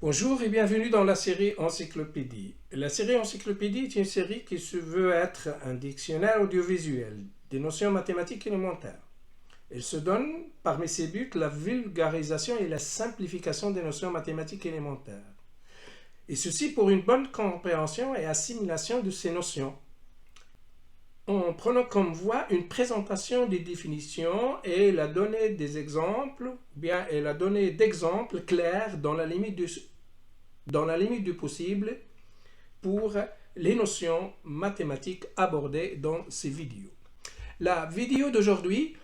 Bonjour et bienvenue dans la série Encyclopédie. La série Encyclopédie est une série qui se veut être un dictionnaire audiovisuel des notions mathématiques élémentaires. Elle se donne, parmi ses buts, la vulgarisation et la simplification des notions mathématiques élémentaires. Et ceci pour une bonne compréhension et assimilation de ces notions. En prenant comme voie une présentation des définitions et la donnée des exemples, et la donnée d'exemples clairs dans la limite du possible pour les notions mathématiques abordées dans ces vidéos. La vidéo d'aujourd'hui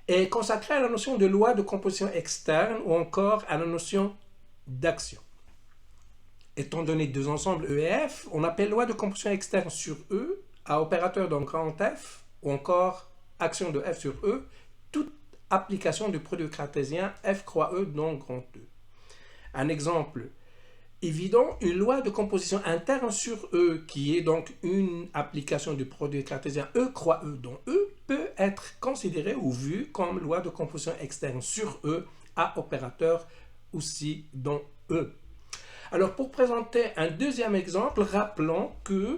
est consacrée à la notion de loi de composition externe ou encore à la notion d'action. Étant donné deux ensembles E et F, on appelle loi de composition externe sur E à opérateur dans grand F ou encore action de F sur E, toute application du produit cartésien F croix E dans grand E. Un exemple évident, une loi de composition interne sur E, qui est donc une application du produit cartésien E croix E dans E, peut être considérée ou vue comme loi de composition externe sur E à opérateur aussi dans E. Alors pour présenter un deuxième exemple, rappelons que,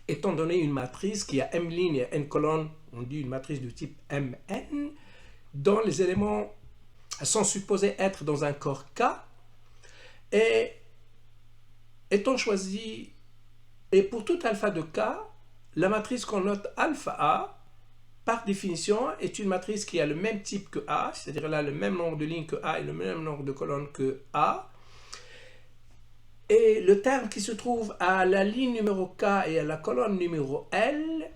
étant donné une matrice qui a m lignes et n colonnes, on dit une matrice de type Mn, dont les éléments sont supposés être dans un corps K, et étant choisi, et pour tout alpha de K, la matrice qu'on note alpha A, par définition, est une matrice qui a le même type que A, c'est-à-dire elle a le même nombre de lignes que A et le même nombre de colonnes que A. Et le terme qui se trouve à la ligne numéro K et à la colonne numéro L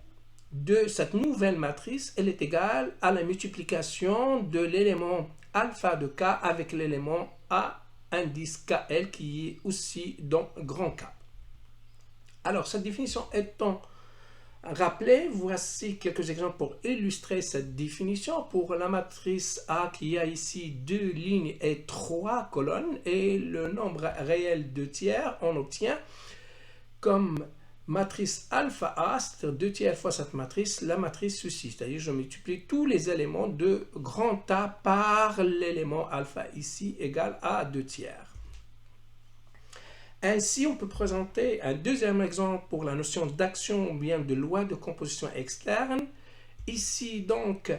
de cette nouvelle matrice, elle est égale à la multiplication de l'élément alpha de K avec l'élément A indice KL qui est aussi dans grand K. Alors, cette définition étant rappelée, voici quelques exemples pour illustrer cette définition. Pour la matrice A qui a ici 2 lignes et 3 colonnes et le nombre réel de tiers, on obtient comme matrice alpha A, c'est-à-dire 2 tiers fois cette matrice, la matrice ceci, c'est-à-dire je multiplie tous les éléments de grand A par l'élément alpha ici égal à 2 tiers. Ainsi, on peut présenter un deuxième exemple pour la notion d'action ou bien de loi de composition externe. Ici, donc,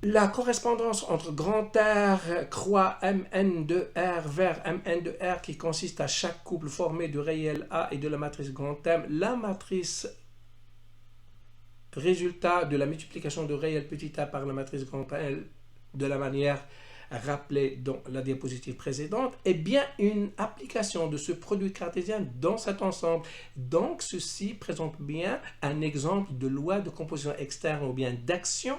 la correspondance entre grand R croix Mn de R vers Mn de R qui consiste à chaque couple formé de réel A et de la matrice grand M, la matrice résultat de la multiplication de réel petit a par la matrice grand L de la manière rappelée dans la diapositive précédente, est bien une application de ce produit cartésien dans cet ensemble. Donc, ceci présente bien un exemple de loi de composition externe ou bien d'action,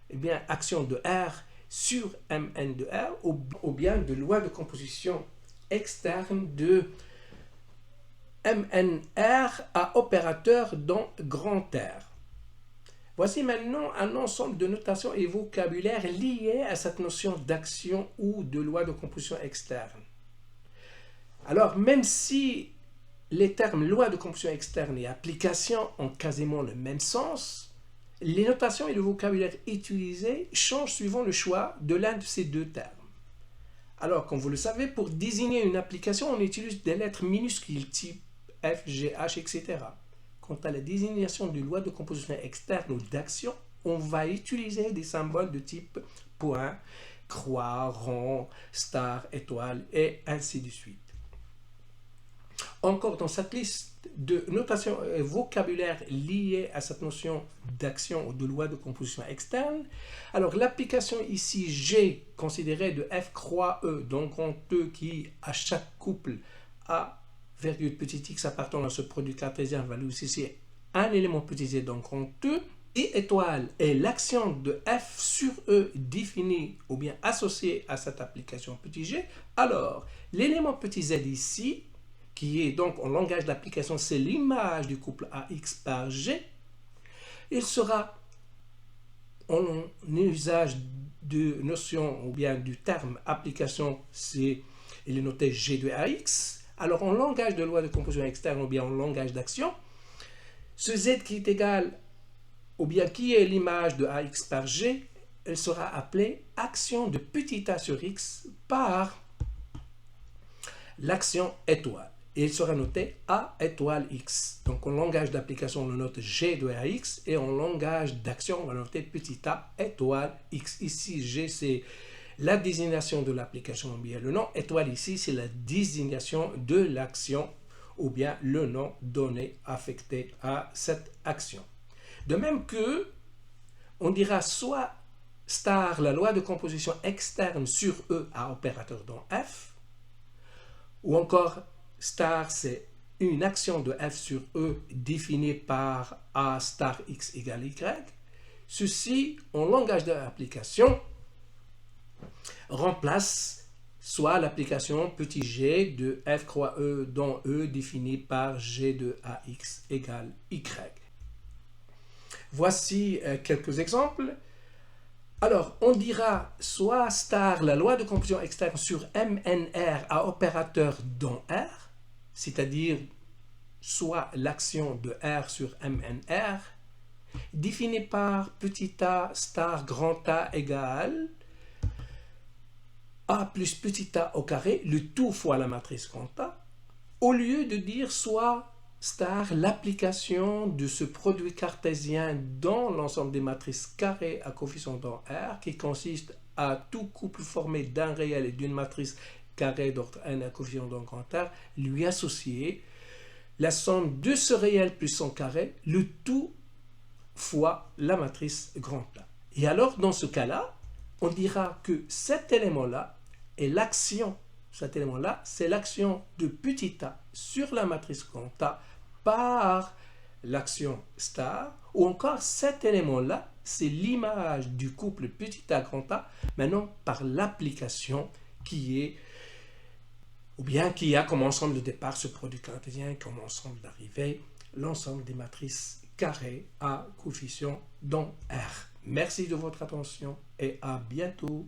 eh bien action de R sur Mn de R, ou bien de loi de composition externe de MnR à opérateur dans grand R. Voici maintenant un ensemble de notations et vocabulaire liés à cette notion d'action ou de loi de composition externe. Alors, même si les termes loi de composition externe et application ont quasiment le même sens, les notations et le vocabulaire utilisés changent suivant le choix de l'un de ces deux termes. Alors, comme vous le savez, pour désigner une application, on utilise des lettres minuscules type F, G, H, etc. Quant à la désignation de loi de composition externe ou d'action, on va utiliser des symboles de type point, croix, rond, star, étoile et ainsi de suite. Encore dans cette liste de notations et vocabulaire liées à cette notion d'action ou de loi de composition externe, alors l'application ici G considérée de F croix E, donc grand E qui à chaque couple a virgule petit x appartenant à ce produit cartésien va lui aussi un élément petit z donc grand E, et étoile est l'action de F sur E définie ou bien associée à cette application petit g. Alors, l'élément petit z ici, qui est donc en langage d'application, c'est l'image du couple AX par G, il sera en usage de notion ou bien du terme application, il est noté G de AX. Alors, en langage de loi de composition externe ou bien en langage d'action, ce Z qui est égal, ou bien qui est l'image de AX par G, elle sera appelée action de petit a sur X par l'action étoile. Et il sera noté A étoile X. Donc en langage d'application, on le note G de AX et en langage d'action, on va noter petit a étoile X. Ici, G, c'est la désignation de l'application ou bien le nom. Étoile ici, c'est la désignation de l'action ou bien le nom donné affecté à cette action. De même que on dira soit star la loi de composition externe sur E à opérateur dans F, ou encore star c'est une action de F sur E définie par A star X égale Y. Ceci, en langage de l'application, remplace soit l'application petit g de F croix E dont E définie par G de AX égale Y. Voici quelques exemples. Alors, on dira soit star la loi de composition externe sur MNR à opérateur dans R, c'est-à-dire soit l'action de R sur MNR, définie par petit a star grand A égale A plus petit a au carré, le tout fois la matrice grand A, au lieu de dire soit star l'application de ce produit cartésien dans l'ensemble des matrices carrées à coefficient dans R, qui consiste à tout couple formé d'un réel et d'une matrice carrée d'ordre n à coefficient dans grand R, lui associer la somme de ce réel plus son carré, le tout fois la matrice grand A. Et alors, dans ce cas-là, on dira que cet élément-là est l'action. Cet élément-là, c'est l'action de petit a sur la matrice grand A par l'action star, ou encore cet élément-là, c'est l'image du couple petit a grand A, maintenant par l'application qui est, ou bien qui a comme ensemble de départ ce produit cartésien, comme ensemble d'arrivée, l'ensemble des matrices carrées à coefficient dans R. Merci de votre attention et à bientôt.